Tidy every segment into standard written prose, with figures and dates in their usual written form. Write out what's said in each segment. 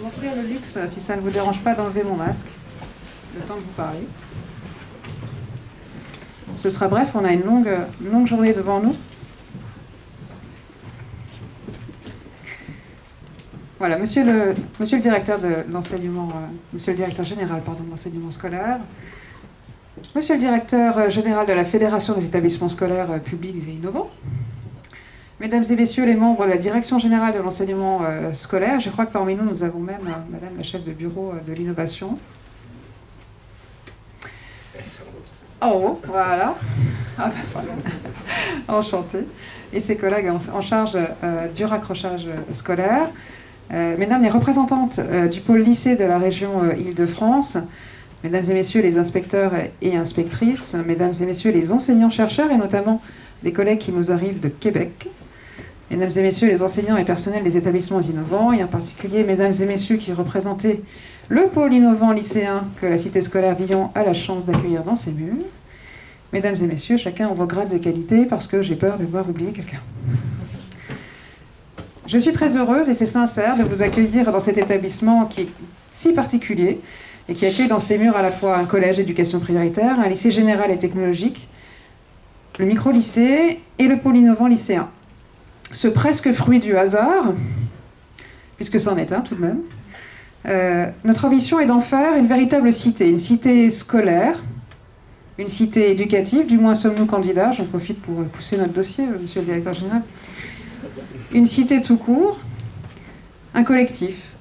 m'offrir le luxe, si ça ne vous dérange pas, d'enlever mon masque, le temps que vous parlez. Ce sera bref, on a une longue journée devant nous. Voilà, monsieur le directeur de l'enseignement, monsieur le directeur général, pardon, de l'enseignement scolaire, monsieur le directeur général de la Fédération des établissements scolaires publics et innovants, mesdames et messieurs les membres de la direction générale de l'enseignement scolaire, je crois que parmi nous, nous avons même madame la chef de bureau de l'innovation. Oh, voilà. Ah ben voilà. Enchanté. Et ses collègues en charge du raccrochage scolaire. Mesdames les représentantes du pôle lycée de la région Île-de-France, mesdames et messieurs les inspecteurs et inspectrices, mesdames et messieurs les enseignants-chercheurs, et notamment des collègues qui nous arrivent de Québec, mesdames et messieurs les enseignants et personnels des établissements innovants, et en particulier mesdames et messieurs qui représentaient le pôle innovant lycéen que la cité scolaire Villon a la chance d'accueillir dans ses murs. Mesdames et messieurs, chacun en vos grades et qualités, parce que j'ai peur d'avoir oublié quelqu'un. Je suis très heureuse, et c'est sincère, de vous accueillir dans cet établissement qui est si particulier, et qui accueille dans ses murs à la fois un collège d'éducation prioritaire, un lycée général et technologique, le micro-lycée et le pôle innovant lycéen. Ce presque fruit du hasard, puisque c'en est un tout de même, notre ambition est d'en faire une véritable cité, une cité scolaire, une cité éducative, du moins sommes-nous candidats, j'en profite pour pousser notre dossier, monsieur le directeur général, une cité tout court, un collectif,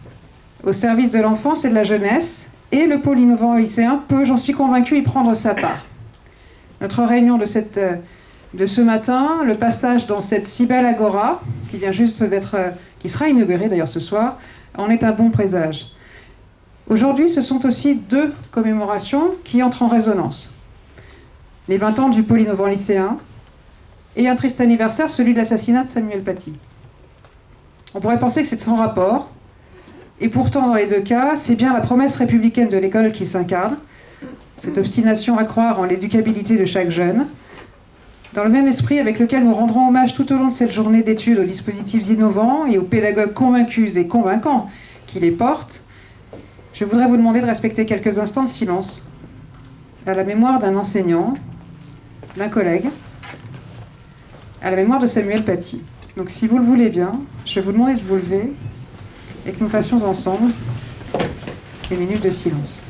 au service de l'enfance et de la jeunesse, et le pôle innovant lycéen peut, j'en suis convaincue, y prendre sa part. Notre réunion de ce matin, le passage dans cette si belle agora, qui vient juste d'être, qui sera inaugurée d'ailleurs ce soir, en est un bon présage. Aujourd'hui, ce sont aussi deux commémorations qui entrent en résonance. Les 20 ans du pôle innovant lycéen et un triste anniversaire, celui de l'assassinat de Samuel Paty. On pourrait penser que c'est sans rapport, et pourtant dans les deux cas, c'est bien la promesse républicaine de l'école qui s'incarne, cette obstination à croire en l'éducabilité de chaque jeune, dans le même esprit avec lequel nous rendrons hommage tout au long de cette journée d'études aux dispositifs innovants et aux pédagogues convaincus et convaincants qui les portent. Je voudrais vous demander de respecter quelques instants de silence à la mémoire d'un enseignant, d'un collègue, à la mémoire de Samuel Paty. Donc si vous le voulez bien, je vais vous demander de vous lever et que nous fassions ensemble une minute de silence.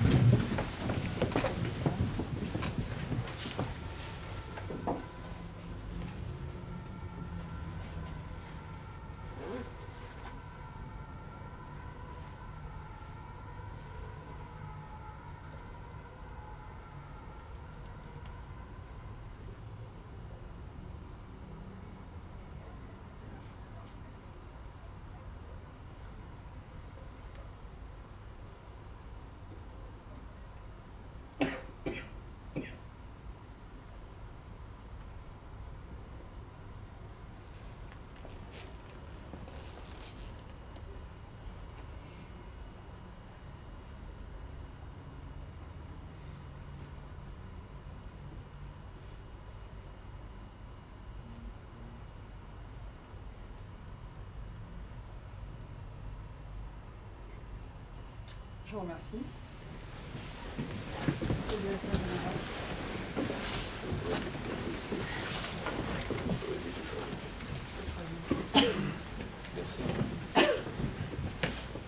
Je vous remercie.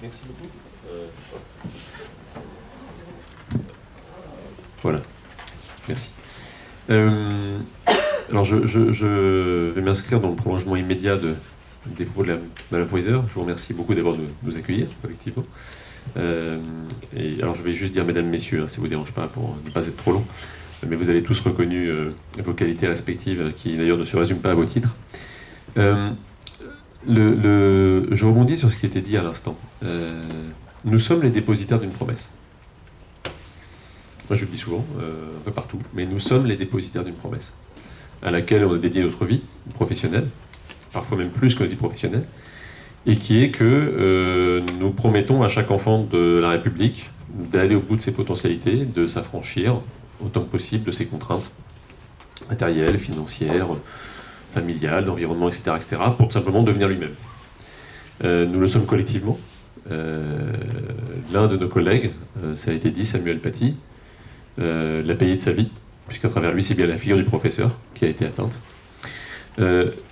Merci beaucoup. Voilà. Merci. Alors, je vais m'inscrire dans le prolongement immédiat des propos de Madame Poiser. Je vous remercie beaucoup d'abord de nous accueillir, collectivement. Et alors, je vais juste dire mesdames, messieurs, hein, si ça ne vous dérange pas, pour ne pas être trop long. Mais vous avez tous reconnu vos qualités respectives, qui d'ailleurs ne se résument pas à vos titres. Je rebondis sur ce qui était dit à l'instant. Nous sommes les dépositaires d'une promesse. Moi, je le dis souvent, un peu partout, mais nous sommes les dépositaires d'une promesse, à laquelle on a dédié notre vie professionnelle, parfois même plus que notre vie professionnelle, et qui est que nous promettons à chaque enfant de la République d'aller au bout de ses potentialités, de s'affranchir autant que possible de ses contraintes matérielles, financières, familiales, d'environnement, etc., pour tout simplement devenir lui-même. Nous le sommes collectivement, l'un de nos collègues, ça a été dit, Samuel Paty, l'a payé de sa vie, puisqu'à travers lui, c'est bien la figure du professeur qui a été atteinte.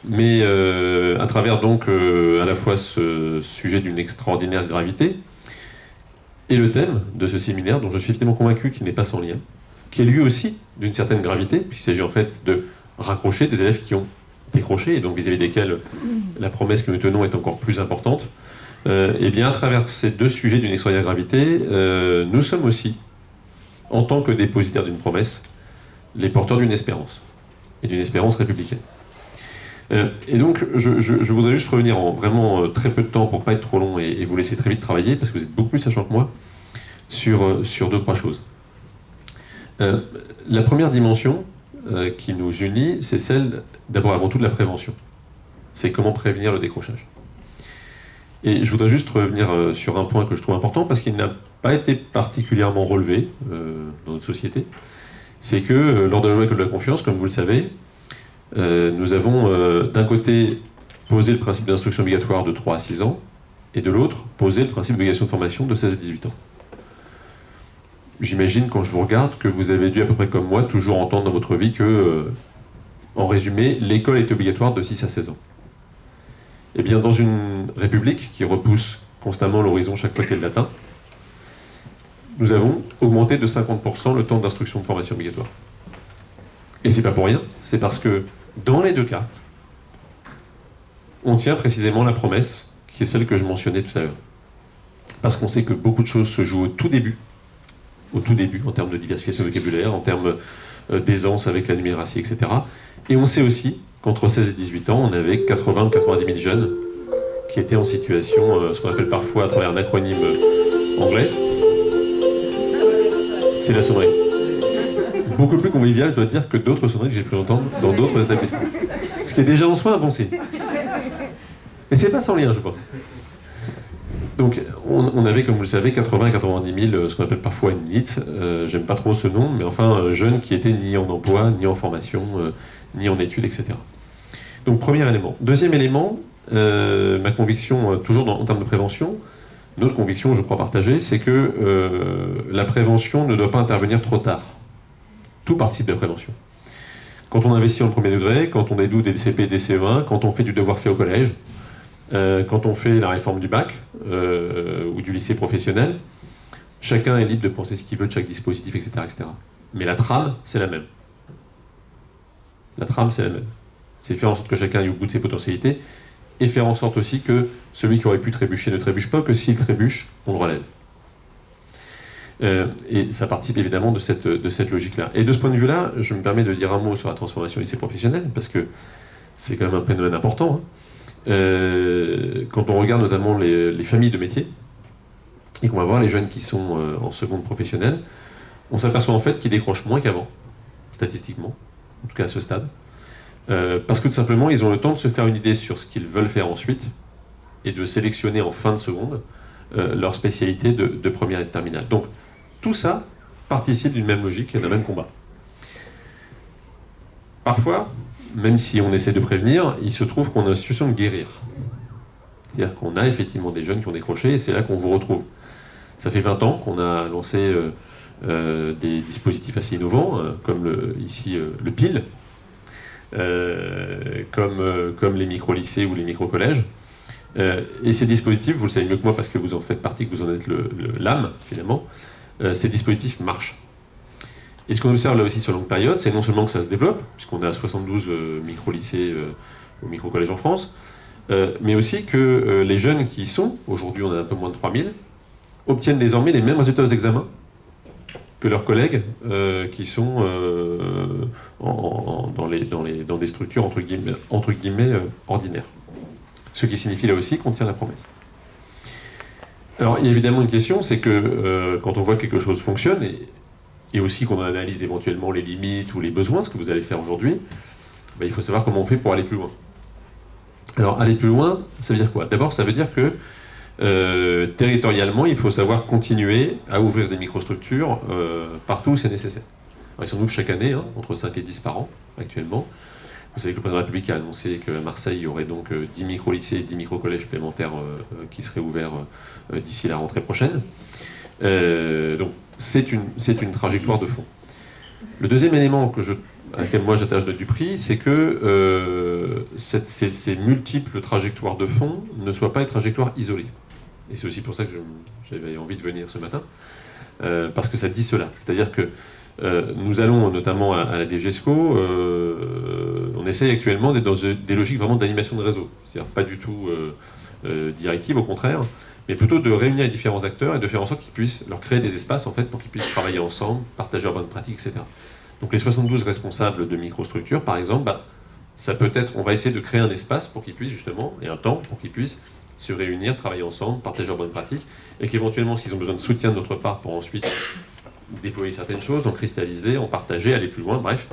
Mais à travers donc à la fois ce sujet d'une extraordinaire gravité et le thème de ce séminaire, dont je suis effectivement convaincu qu'il n'est pas sans lien, qui est lui aussi d'une certaine gravité, puisqu'il s'agit en fait de raccrocher des élèves qui ont décroché, et donc vis-à-vis desquels la promesse que nous tenons est encore plus importante. Et bien à travers ces deux sujets d'une extraordinaire gravité, nous sommes aussi, en tant que dépositaires d'une promesse, les porteurs d'une espérance, et d'une espérance républicaine. Et donc, je voudrais juste revenir en vraiment très peu de temps pour ne pas être trop long et vous laisser très vite travailler, parce que vous êtes beaucoup plus sachant que moi, sur deux, trois choses. La première dimension qui nous unit, c'est celle, d'abord avant tout, de la prévention. C'est comment prévenir le décrochage. Et je voudrais juste revenir sur un point que je trouve important, parce qu'il n'a pas été particulièrement relevé dans notre société. C'est que lors de la loi École de la confiance, comme vous le savez, nous avons d'un côté posé le principe d'instruction obligatoire de 3 à 6 ans, et de l'autre posé le principe d'obligation de formation de 16 à 18 ans. J'imagine, quand je vous regarde, que vous avez dû, à peu près comme moi, toujours entendre dans votre vie que, en résumé, l'école est obligatoire de 6 à 16 ans. Eh bien, dans une république qui repousse constamment l'horizon chaque fois qu'elle l'atteint, nous avons augmenté de 50% le temps d'instruction de formation obligatoire. Et c'est pas pour rien, c'est parce que, dans les deux cas, on tient précisément la promesse, qui est celle que je mentionnais tout à l'heure. Parce qu'on sait que beaucoup de choses se jouent au tout début, en termes de diversification vocabulaire, en termes d'aisance avec la numératie, etc. Et on sait aussi qu'entre 16 et 18 ans, on avait 80 ou 90 000 jeunes qui étaient en situation, ce qu'on appelle parfois à travers un acronyme anglais, c'est la sonnerie. Beaucoup plus convivial, je dois dire, que d'autres sonneries que j'ai pu entendre dans d'autres établissements. Ce qui est déjà en soi un bon signe. Et c'est pas sans lien, je pense. Donc, on avait, comme vous le savez, 80 à 90 000, ce qu'on appelle parfois une NEET. J'aime pas trop ce nom, mais enfin, jeunes qui étaient ni en emploi, ni en formation, ni en études, etc. Donc, premier élément. Deuxième élément, ma conviction, toujours en termes de prévention, notre conviction, je crois partagée, c'est que la prévention ne doit pas intervenir trop tard. Tout participe de la prévention. Quand on investit en premier degré, quand on dédoute des CP et des CE1, quand on fait du devoir fait au collège, quand on fait la réforme du bac ou du lycée professionnel, chacun est libre de penser ce qu'il veut de chaque dispositif, etc., etc. Mais la trame, c'est la même. La trame, c'est la même. C'est faire en sorte que chacun aille au bout de ses potentialités et faire en sorte aussi que celui qui aurait pu trébucher ne trébuche pas, que s'il trébuche, on le relève. Et ça participe évidemment de cette logique-là. Et de ce point de vue-là, je me permets de dire un mot sur la transformation lycée professionnel, parce que c'est quand même un phénomène important. Quand on regarde notamment les familles de métiers, et qu'on va voir les jeunes qui sont en seconde professionnelle, on s'aperçoit en fait qu'ils décrochent moins qu'avant, statistiquement, en tout cas à ce stade, parce que tout simplement, ils ont le temps de se faire une idée sur ce qu'ils veulent faire ensuite, et de sélectionner en fin de seconde leur spécialité de première et de terminale. Donc, tout ça participe d'une même logique et d'un même combat. Parfois, même si on essaie de prévenir, il se trouve qu'on est en situation de guérir. C'est-à-dire qu'on a effectivement des jeunes qui ont décroché et c'est là qu'on vous retrouve. Ça fait 20 ans qu'on a lancé des dispositifs assez innovants, comme ici le PIL, comme les micro-lycées ou les micro-collèges. Et ces dispositifs, vous le savez mieux que moi parce que vous en faites partie, que vous en êtes l'âme, finalement, ces dispositifs marchent. Et ce qu'on observe là aussi sur longue période, c'est non seulement que ça se développe, puisqu'on a 72 micro-lycées ou micro-collèges en France, mais aussi que les jeunes qui y sont, aujourd'hui on a un peu moins de 3000, obtiennent désormais les mêmes résultats aux examens que leurs collègues qui sont dans des structures entre guillemets ordinaires. Ce qui signifie là aussi qu'on tient la promesse. Alors il y a évidemment une question, c'est que quand on voit que quelque chose fonctionne, et aussi qu'on analyse éventuellement les limites ou les besoins, ce que vous allez faire aujourd'hui, ben, il faut savoir comment on fait pour aller plus loin. Alors aller plus loin, ça veut dire quoi? D'abord, ça veut dire que territorialement, il faut savoir continuer à ouvrir des microstructures partout où c'est nécessaire. Alors, ils s'en ouvrent chaque année, entre 5 et 10 par an, actuellement. Vous savez que le président de la République a annoncé qu'à Marseille, il y aurait donc 10 micro-lycées et 10 micro-collèges supplémentaires qui seraient ouverts d'ici la rentrée prochaine. Donc c'est une trajectoire de fond. Le deuxième élément à laquelle moi j'attache du prix, c'est que ces multiples trajectoires de fond ne soient pas des trajectoires isolées. Et c'est aussi pour ça que j'avais envie de venir ce matin, parce que ça dit cela. C'est-à-dire que nous allons notamment à la DGESCO, on essaye actuellement d'être dans des logiques vraiment d'animation de réseau. C'est-à-dire pas du tout directive, au contraire, mais plutôt de réunir les différents acteurs et de faire en sorte qu'ils puissent leur créer des espaces en fait, pour qu'ils puissent travailler ensemble, partager leurs bonnes pratiques, etc. Donc les 72 responsables de microstructures, par exemple, ça peut être, on va essayer de créer un espace pour qu'ils puissent justement, et un temps pour qu'ils puissent se réunir, travailler ensemble, partager leurs bonnes pratiques, et qu'éventuellement, s'ils ont besoin de soutien de notre part pour ensuite déployer certaines choses, en cristalliser, en partager, aller plus loin, bref,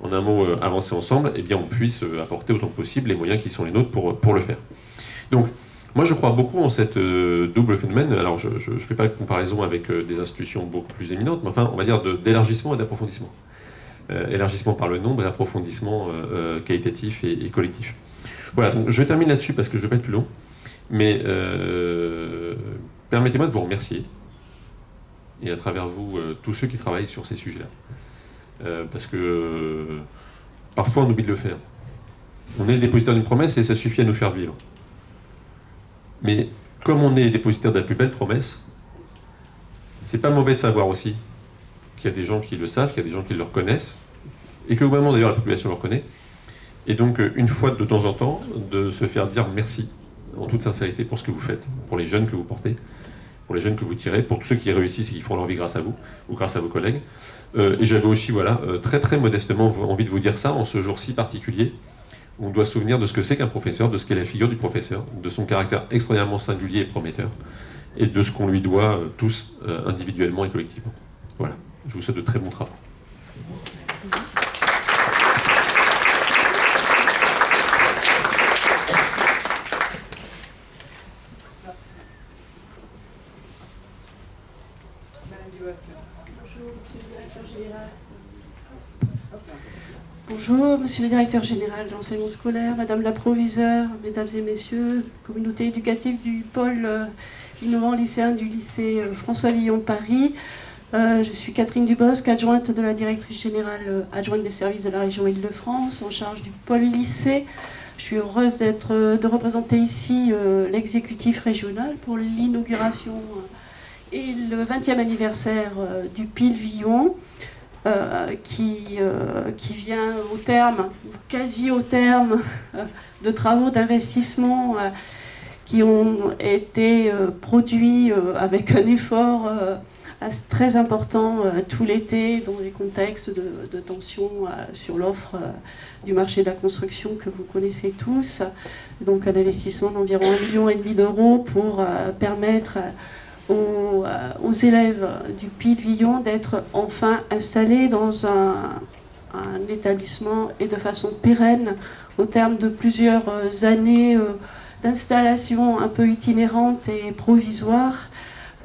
en un mot, avancer ensemble, eh bien on puisse apporter autant que possible les moyens qui sont les nôtres pour le faire. Donc, moi je crois beaucoup en cette double phénomène. Alors je ne fais pas de comparaison avec des institutions beaucoup plus éminentes, mais enfin, on va dire d'élargissement et d'approfondissement. Élargissement par le nombre et approfondissement qualitatif et collectif. Voilà, donc je termine là-dessus parce que je ne vais pas être plus long, mais permettez-moi de vous remercier, et à travers vous, tous ceux qui travaillent sur ces sujets-là. Parce que parfois on oublie de le faire. On est le dépositaire d'une promesse et ça suffit à nous faire vivre. Mais comme on est dépositaire de la plus belle promesse, c'est pas mauvais de savoir aussi qu'il y a des gens qui le savent, qu'il y a des gens qui le reconnaissent, et que globalement d'ailleurs la population le reconnaît. Et donc une fois de temps en temps, de se faire dire merci, en toute sincérité, pour ce que vous faites, pour les jeunes que vous portez, pour les jeunes que vous tirez, pour tous ceux qui réussissent et qui font leur vie grâce à vous, ou grâce à vos collègues. Et j'avais aussi, voilà, très très modestement envie de vous dire ça en ce jour si particulier, où on doit se souvenir de ce que c'est qu'un professeur, de ce qu'est la figure du professeur, de son caractère extraordinairement singulier et prometteur, et de ce qu'on lui doit tous, individuellement et collectivement. Voilà, je vous souhaite de très bons travaux. Bonjour, monsieur le directeur général de l'enseignement scolaire, madame la proviseure, mesdames et messieurs, communauté éducative du pôle innovant lycéen du lycée François Villon Paris. Je suis Catherine Dubosc, adjointe de la directrice générale adjointe des services de la région Île-de-France, en charge du pôle lycée. Je suis heureuse de représenter ici l'exécutif régional pour l'inauguration et le 20e anniversaire du PIL Villon. Qui vient au terme, quasi au terme, de travaux d'investissement qui ont été produits avec un effort très important tout l'été, dans les contextes de tension sur l'offre du marché de la construction que vous connaissez tous. Donc un investissement d'environ 1,5 million d'euros pour permettre aux élèves du PIL Villon d'être enfin installés dans un établissement et de façon pérenne au terme de plusieurs années d'installation un peu itinérante et provisoire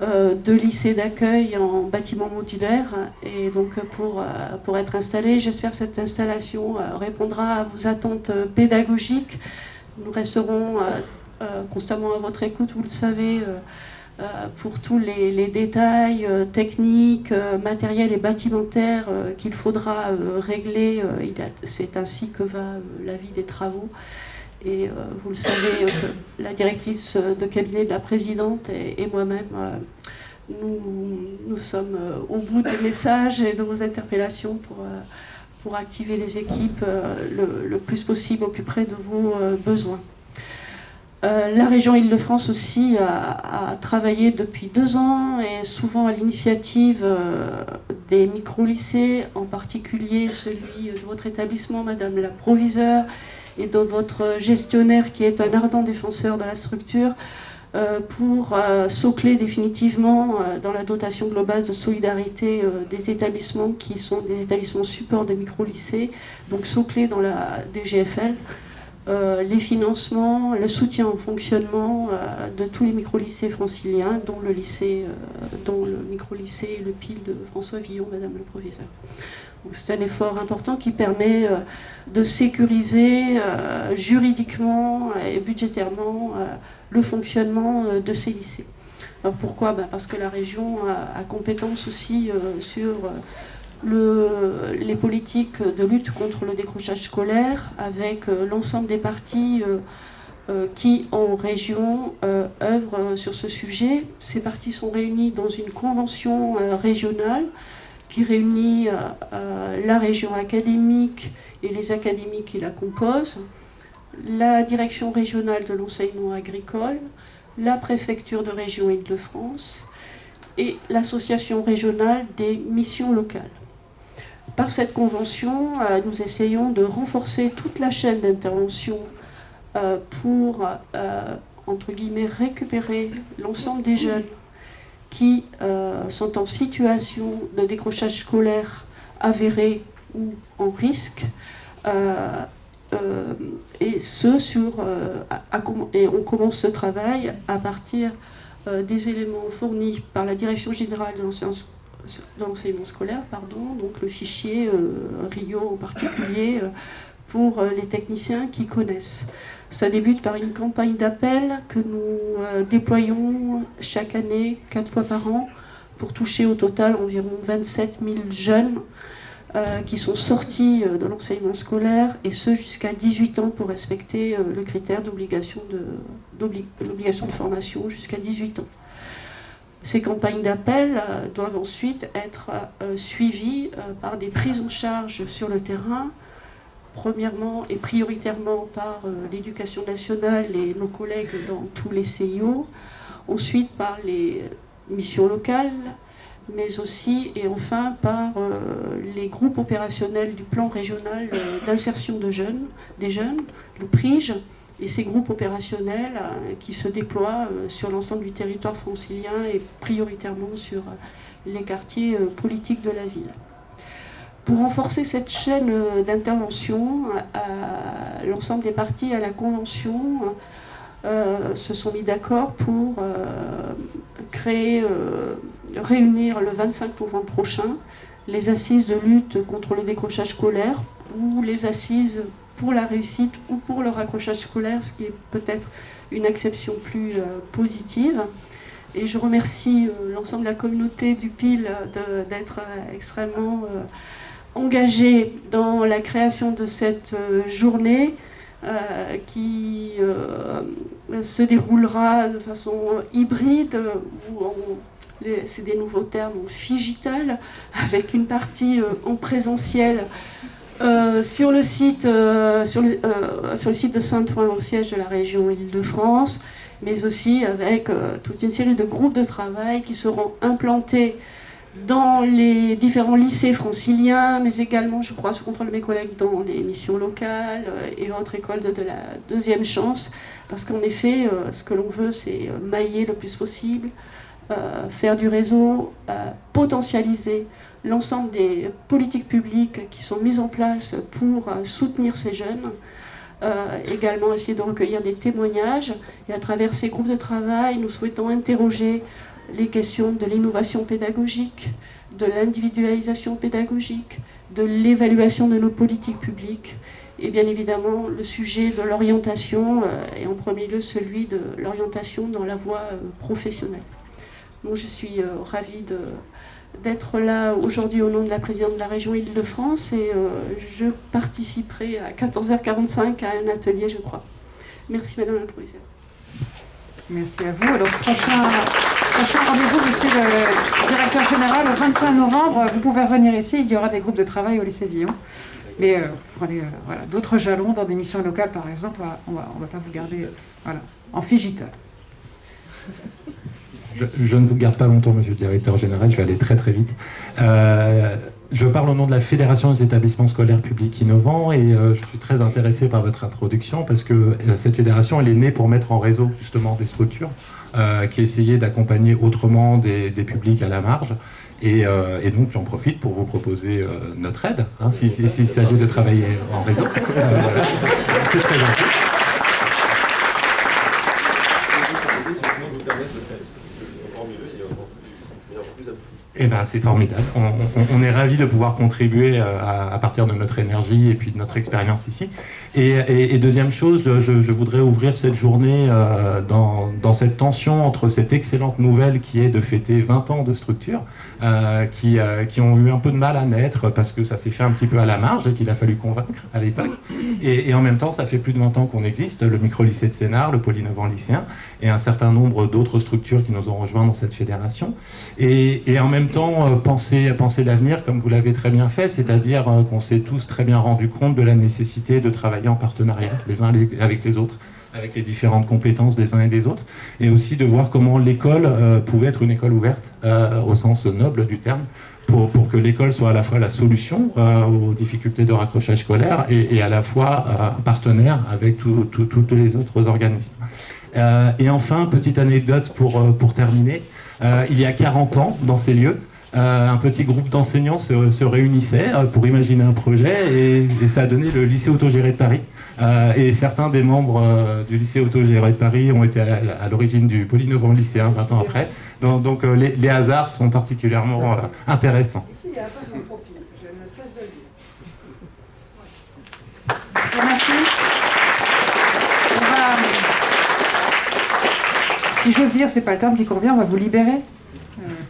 de lycées d'accueil en bâtiment modulaire. Et donc pour être installé, j'espère que cette installation répondra à vos attentes pédagogiques. Nous resterons constamment à votre écoute, vous le savez, pour tous les détails techniques, matériels et bâtimentaires qu'il faudra régler. C'est ainsi que va la vie des travaux. Et vous le savez, la directrice de cabinet de la présidente et moi-même, nous sommes au bout des messages et de vos interpellations pour activer les équipes le plus possible au plus près de vos besoins. La région Île-de-France aussi a travaillé depuis 2 ans et souvent à l'initiative des micro-lycées, en particulier celui de votre établissement, madame la proviseure, et de votre gestionnaire qui est un ardent défenseur de la structure, pour socler définitivement dans la dotation globale de solidarité des établissements qui sont des établissements support des micro-lycées, donc socler dans la DGFL. Les financements, le soutien au fonctionnement de tous les micro-lycées franciliens, dont le micro-lycée et le PIL de François Villon, madame le proviseur. Donc c'est un effort important qui permet de sécuriser juridiquement et budgétairement le fonctionnement de ces lycées. Alors pourquoi ? Parce que la région a compétence aussi sur les politiques de lutte contre le décrochage scolaire, avec l'ensemble des parties qui, en région, œuvrent sur ce sujet. Ces parties sont réunies dans une convention régionale qui réunit la région académique et les académies qui la composent, la direction régionale de l'enseignement agricole, la préfecture de région Île-de-France et l'association régionale des missions locales. Par cette convention, nous essayons de renforcer toute la chaîne d'intervention pour, entre guillemets, récupérer l'ensemble des jeunes qui sont en situation de décrochage scolaire avéré ou en risque, et on commence ce travail à partir des éléments fournis par la Direction générale de l'enseignement scolaire, donc le fichier RIO en particulier, pour les techniciens qui connaissent. Ça débute par une campagne d'appel que nous déployons chaque année, 4 fois par an, pour toucher au total environ 27 000 jeunes qui sont sortis de l'enseignement scolaire, et ce jusqu'à 18 ans pour respecter le critère d'obligation de formation jusqu'à 18 ans. Ces campagnes d'appel doivent ensuite être suivies par des prises en charge sur le terrain, premièrement et prioritairement par l'éducation nationale et nos collègues dans tous les CIO, ensuite par les missions locales, mais aussi et enfin par les groupes opérationnels du plan régional d'insertion des jeunes, le PRIGE, et ces groupes opérationnels qui se déploient sur l'ensemble du territoire francilien et prioritairement sur les quartiers politiques de la ville. Pour renforcer cette chaîne d'intervention, l'ensemble des parties à la Convention se sont mis d'accord pour réunir le 25 novembre prochain les assises de lutte contre le décrochage scolaire, ou les assises pour la réussite ou pour le raccrochage scolaire, ce qui est peut-être une acception plus positive. Et je remercie l'ensemble de la communauté du PIL d'être extrêmement engagée dans la création de cette journée qui se déroulera de façon hybride, c'est des nouveaux termes, en figital, avec une partie en présentiel sur le site de Saint-Ouen, au siège de la région Île-de-France, mais aussi avec toute une série de groupes de travail qui seront implantés dans les différents lycées franciliens, mais également, je crois, sous contrôle de mes collègues, dans les missions locales et autres écoles de la deuxième chance, parce qu'en effet, ce que l'on veut, c'est mailler le plus possible, faire du réseau, potentialiser l'ensemble des politiques publiques qui sont mises en place pour soutenir ces jeunes, également essayer de recueillir des témoignages, et à travers ces groupes de travail, nous souhaitons interroger les questions de l'innovation pédagogique, de l'individualisation pédagogique, de l'évaluation de nos politiques publiques, et bien évidemment le sujet de l'orientation, et en premier lieu celui de l'orientation dans la voie professionnelle. Donc je suis ravie d'être là aujourd'hui au nom de la présidente de la région Île-de-France, et je participerai à 14h45 à un atelier, je crois. Merci Madame la Proviseure. Merci à vous. Alors, prochain rendez-vous, monsieur le directeur général, au 25 novembre. Vous pouvez revenir ici, il y aura des groupes de travail au lycée Villon. Mais pour aller, d'autres jalons dans des missions locales, par exemple, on va pas vous garder en figital. Je ne vous garde pas longtemps, monsieur le directeur général, je vais aller très très vite. Je parle au nom de la Fédération des établissements scolaires publics innovants, et je suis très intéressé par votre introduction parce que cette fédération, elle est née pour mettre en réseau justement des structures qui essayaient d'accompagner autrement des publics à la marge. Et donc j'en profite pour vous proposer notre aide, s'il s'agit de travailler en réseau. Voilà. C'est très gentil. Eh ben, c'est formidable. On est ravis de pouvoir contribuer à partir de notre énergie et puis de notre expérience ici. Et deuxième chose, je voudrais ouvrir cette journée dans cette tension entre cette excellente nouvelle qui est de fêter 20 ans de structure, qui ont eu un peu de mal à naître parce que ça s'est fait un petit peu à la marge et qu'il a fallu convaincre à l'époque. Et en même temps, ça fait plus de 20 ans qu'on existe, le micro-lycée de Sénart, le pôle innovant lycéen, et un certain nombre d'autres structures qui nous ont rejoints dans cette fédération. Et en même temps, penser l'avenir, comme vous l'avez très bien fait, c'est-à-dire qu'on s'est tous très bien rendu compte de la nécessité de travailler en partenariat les uns avec les autres, avec les différentes compétences des uns et des autres, et aussi de voir comment l'école pouvait être une école ouverte au sens noble du terme, pour que l'école soit à la fois la solution aux difficultés de raccrochage scolaire et à la fois un partenaire avec tous les autres organismes. Et enfin, petite anecdote pour terminer, il y a 40 ans, dans ces lieux, un petit groupe d'enseignants se réunissait pour imaginer un projet et ça a donné le lycée autogéré de Paris. Et certains des membres du lycée autogéré de Paris ont été à l'origine du pôle innovant lycéen 20 ans après. Donc les hasards sont particulièrement intéressants. Ici, les hasards sont propices, je ne cesse de le dire. Merci. Si j'ose dire, c'est pas le terme qui convient, on va vous libérer.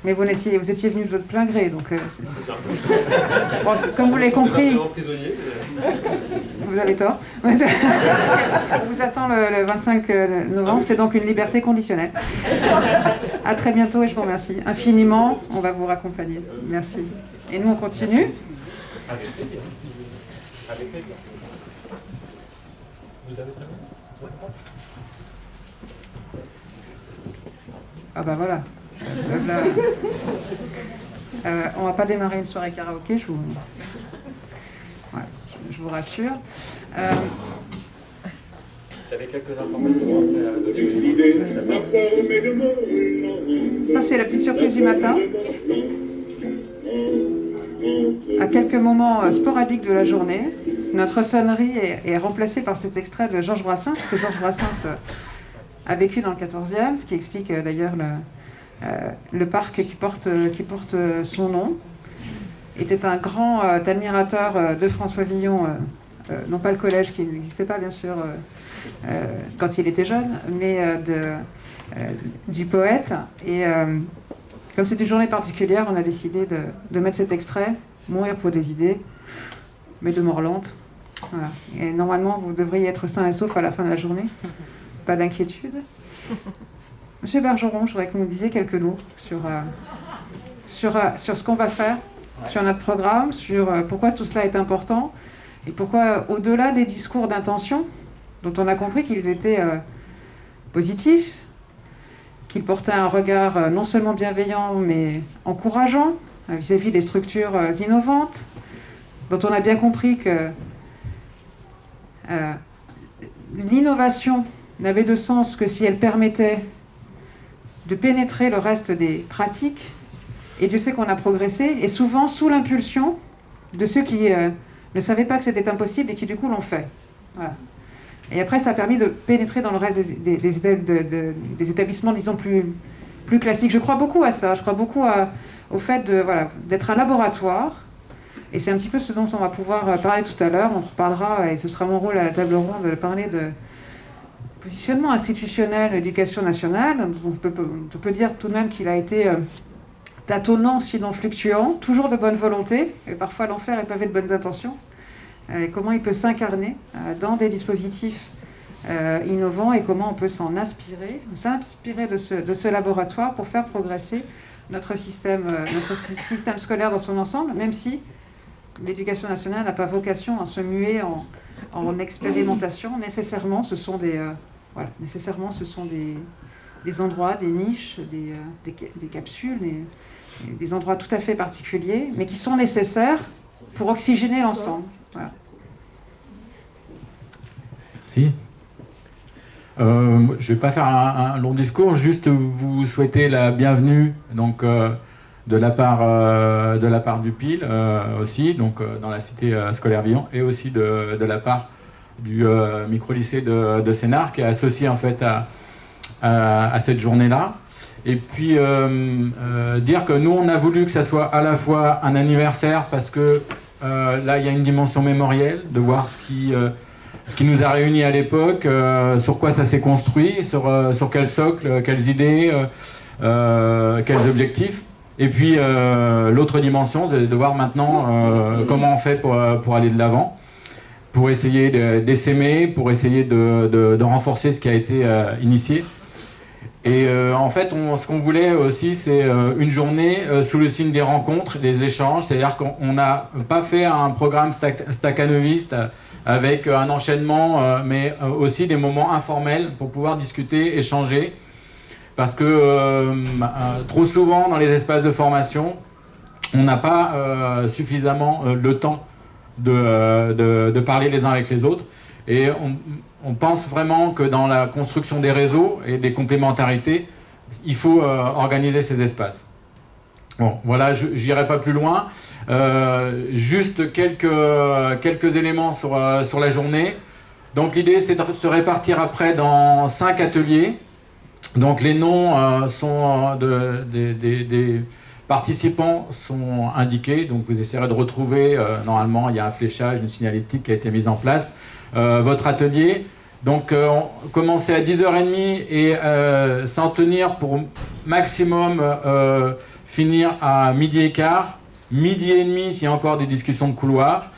Mais vous étiez venu de votre plein gré, donc c'est ça. Bon, comme vous l'avez compris, vous avez tort. On vous attend le 25 novembre, c'est donc une liberté conditionnelle. À très bientôt et je vous remercie infiniment, on va vous raccompagner. Merci. Et nous on continue. Avec plaisir. Avec plaisir. Vous avez très bien. Ah bah voilà. On va pas démarrer une soirée karaoké, je vous rassure. J'avais quelques informations après. Ça c'est la petite surprise du matin. À quelques moments sporadiques de la journée, notre sonnerie est remplacée par cet extrait de Georges Brassens, parce que Georges Brassens a vécu dans le 14e, ce qui explique d'ailleurs le parc qui porte son nom, était un grand admirateur de François Villon, non pas le collège qui n'existait pas bien sûr quand il était jeune, mais du poète. Et comme c'est une journée particulière, on a décidé de mettre cet extrait, Mourir pour des idées, mais de mort lente. Voilà. Et normalement, vous devriez être sain et sauf à la fin de la journée. Pas d'inquiétude. Monsieur Bergeron, je voudrais que vous nous disiez quelques mots sur ce qu'on va faire, sur notre programme, sur pourquoi tout cela est important, et pourquoi, au-delà des discours d'intention, dont on a compris qu'ils étaient positifs, qu'ils portaient un regard non seulement bienveillant, mais encourageant vis-à-vis des structures innovantes, dont on a bien compris que l'innovation n'avait de sens que si elle permettait de pénétrer le reste des pratiques. Et Dieu sait qu'on a progressé, et souvent sous l'impulsion de ceux qui ne savaient pas que c'était impossible et qui du coup l'ont fait. Voilà. Et après, ça a permis de pénétrer dans le reste des établissements, disons, plus classiques. Je crois beaucoup à ça, je crois beaucoup au fait d'être un laboratoire. Et c'est un petit peu ce dont on va pouvoir parler tout à l'heure. On reparlera, et ce sera mon rôle à la table ronde, de parler de positionnement institutionnel de l'éducation nationale. On peut dire tout de même qu'il a été tâtonnant, sinon fluctuant, toujours de bonne volonté, et parfois l'enfer est pavé de bonnes intentions. Et comment il peut s'incarner dans des dispositifs innovants et comment on peut s'inspirer de ce laboratoire pour faire progresser notre système scolaire dans son ensemble, même si l'éducation nationale n'a pas vocation à se muer en expérimentation. Nécessairement, ce sont des endroits, des niches, des capsules, des endroits tout à fait particuliers, mais qui sont nécessaires pour oxygéner l'ensemble. Voilà. Merci. Je ne vais pas faire un long discours, juste vous souhaiter la bienvenue donc, de la part du PIL aussi, donc dans la cité scolaire Villon, et aussi de la part du micro-lycée de Sénart, qui est associé en fait à cette journée-là. Et puis dire que nous, on a voulu que ça soit à la fois un anniversaire, parce que là, il y a une dimension mémorielle, de voir ce qui nous a réunis à l'époque, sur quoi ça s'est construit, sur quel socle, quelles idées, quels objectifs. Et puis l'autre dimension, de voir maintenant comment on fait pour aller de l'avant, pour essayer d'essaimer, pour essayer de renforcer ce qui a été initié. Et en fait, ce qu'on voulait aussi, c'est une journée sous le signe des rencontres, des échanges. C'est-à-dire qu'on n'a pas fait un programme stakhanoviste avec un enchaînement, mais aussi des moments informels pour pouvoir discuter, échanger. Parce que trop souvent, dans les espaces de formation, on n'a pas suffisamment le temps de parler les uns avec les autres. Et on pense vraiment que dans la construction des réseaux et des complémentarités, il faut organiser ces espaces. Bon, voilà, je n'irai pas plus loin. Juste quelques éléments sur la journée. Donc l'idée, c'est de se répartir après dans 5 ateliers. Donc les noms des participants sont indiqués. Donc vous essayerez de retrouver, normalement, il y a un fléchage, une signalétique qui a été mise en place. Votre atelier. Donc, commencer à 10h30 et s'en tenir pour maximum finir à 12h15, 12h30 s'il y a encore des discussions de couloir.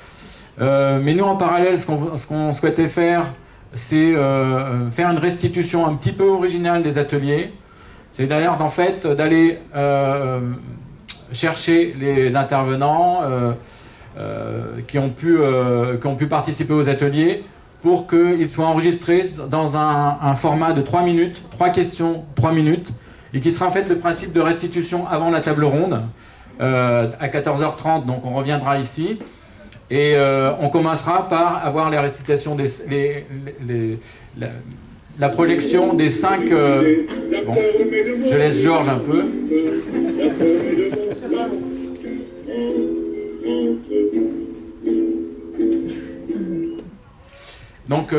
Mais nous, en parallèle, ce qu'on souhaitait faire, c'est faire une restitution un petit peu originale des ateliers. C'est d'ailleurs, en fait, d'aller chercher les intervenants qui ont pu participer aux ateliers pour qu'ils soient enregistrés dans un format de 3 minutes, 3 questions, 3 minutes, et qui sera en fait le principe de restitution avant la table ronde, à 14h30, donc on reviendra ici, et on commencera par avoir les récitations, la projection des 5... bon, je laisse Georges un peu. Donc,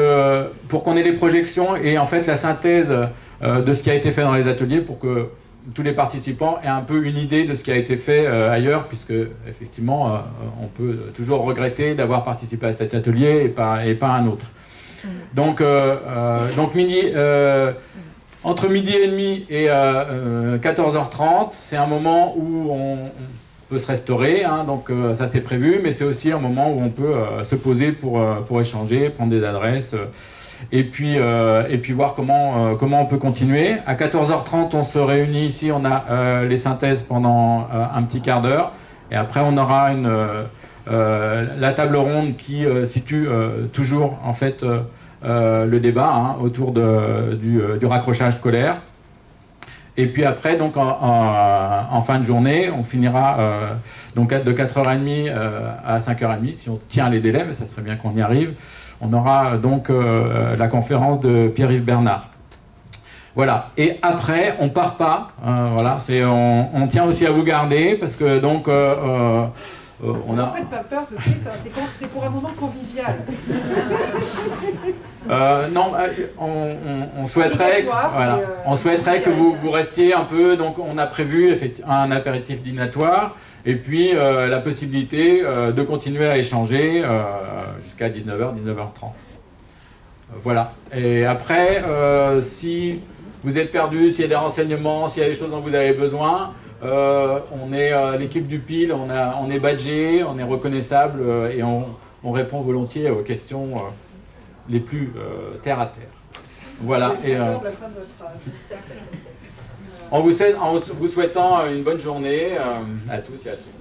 pour qu'on ait les projections et en fait la synthèse de ce qui a été fait dans les ateliers, pour que tous les participants aient un peu une idée de ce qui a été fait ailleurs, puisque effectivement, on peut toujours regretter d'avoir participé à cet atelier et pas un autre. Donc entre midi et demi et 14h30, c'est un moment où on peut se restaurer, hein, donc ça c'est prévu, mais c'est aussi un moment où on peut se poser pour échanger, prendre des adresses, et puis voir comment on peut continuer. À 14h30, on se réunit ici, on a les synthèses pendant un petit quart d'heure, et après on aura la table ronde qui situe toujours en fait le débat, hein, autour du raccrochage scolaire. Et puis après, donc en fin de journée, on finira donc de 4h30 à 5h30, si on tient les délais, mais ça serait bien qu'on y arrive. On aura donc la conférence de Pierre-Yves Bernard. Voilà. Et après, on part pas. Voilà. On tient aussi à vous garder, parce que donc on a... En fait, pas peur tout de suite, c'est pour un moment convivial. Non, on souhaiterait, voilà, on souhaiterait que vous restiez un peu. Donc, on a prévu un apéritif dînatoire et puis la possibilité de continuer à échanger jusqu'à 19h, 19h30. Voilà. Et après, si vous êtes perdu, s'il y a des renseignements, s'il y a des choses dont vous avez besoin, on est l'équipe du PIL, on est badgé, on est reconnaissable et on répond volontiers aux questions les plus terre à terre. Voilà. Et, en vous souhaitant une bonne journée à tous et à toutes.